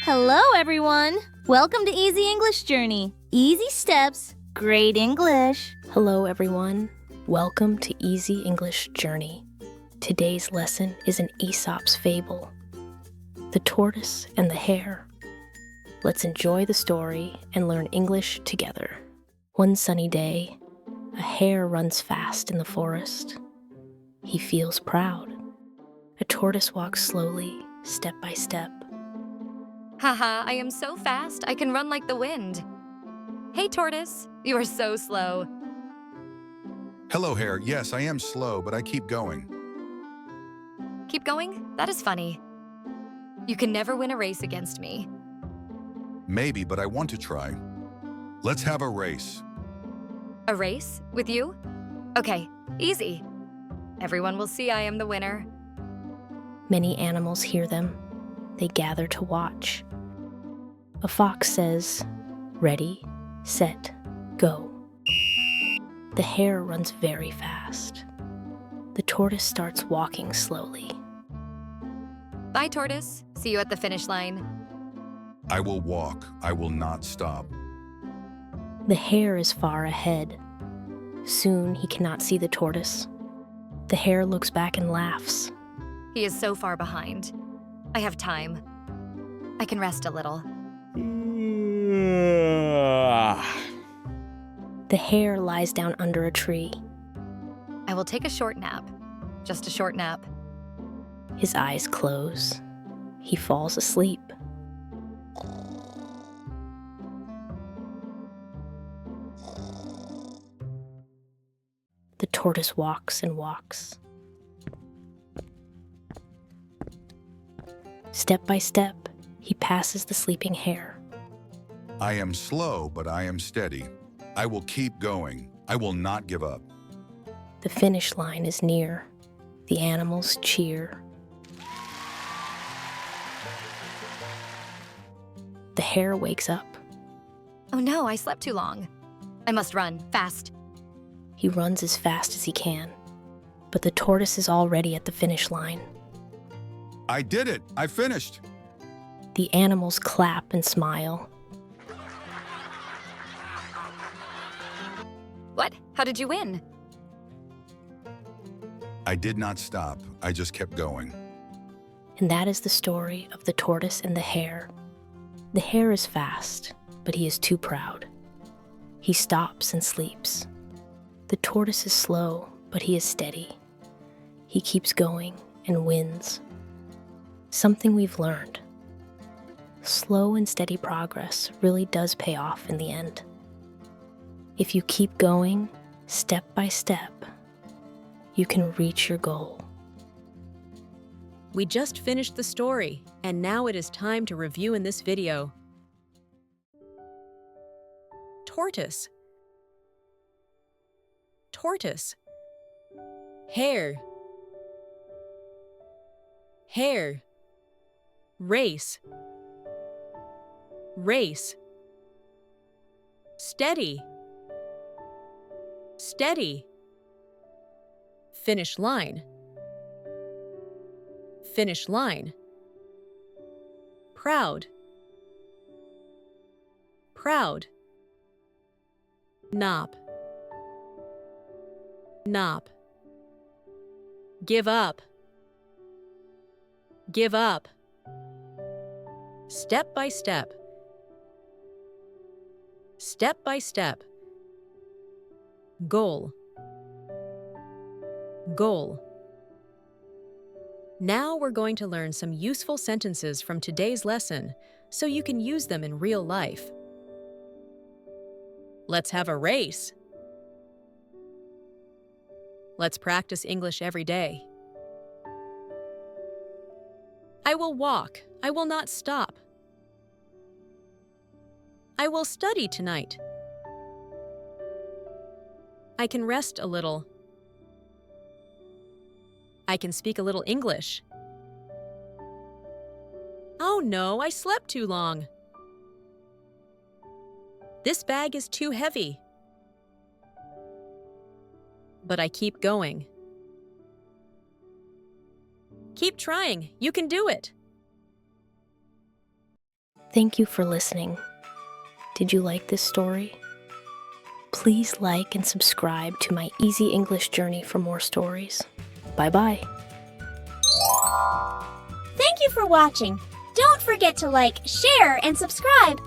Hello, everyone! Welcome to Easy English Journey. Easy steps, great English. Hello, everyone. Welcome to Easy English Journey. Today's lesson is an Aesop's fable, The Tortoise and the Hare. Let's enjoy the story and learn English together. One sunny day, a hare runs fast in the forest. He feels proud. A tortoise walks slowly, step by step. Haha, I am so fast, I can run like the wind. Hey, Tortoise, you are so slow. Hello, Hare. Yes, I am slow, but I keep going. Keep going? That is funny. You can never win a race against me. Maybe, but I want to try. Let's have a race. A race? With you? Okay, easy. Everyone will see I am the winner. Many animals hear them. They gather to watch. A fox says, "Ready, set, go." The hare runs very fast. The tortoise starts walking slowly. Bye, Tortoise. See you at the finish line. I will walk. I will not stop. The hare is far ahead. Soon he cannot see the tortoise. The hare looks back and laughs. He is so far behind. I have time. I can rest a little. The hare lies down under a tree. I will take a short nap. Just a short nap. His eyes close. He falls asleep. The tortoise walks and walks. Step by step, he passes the sleeping hare. I am slow, but I am steady. I will keep going. I will not give up. The finish line is near. The animals cheer. The hare wakes up. Oh no, I slept too long. I must run, fast. He runs as fast as he can, but the tortoise is already at the finish line. I did it. I finished. The animals clap and smile. What? How did you win? I did not stop. I just kept going. And that is the story of the tortoise and the hare. The hare is fast, but he is too proud. He stops and sleeps. The tortoise is slow, but he is steady. He keeps going and wins. Something we've learned. Slow and steady progress really does pay off in the end. If you keep going, step by step, you can reach your goal. We just finished the story, and now it is time to review in this video. Tortoise. Tortoise. Hare. Hare. Race. Race. Steady. Steady. Finish line. Finish line. Proud. Proud. Nop. Nop. Give up. Give up. Step by step. Step by step. Goal. Goal. Now we're going to learn some useful sentences from today's lesson so you can use them in real life. Let's have a race. Let's practice English every day. I will walk. I will not stop. I will study tonight. I can rest a little. I can speak a little English. Oh no, I slept too long. This bag is too heavy. But I keep going. Keep trying. You can do it. Thank you for listening. Did you like this story? Please like and subscribe to my Easy English Journey for more stories. Bye-bye. Thank you for watching. Don't forget to like, share, and subscribe.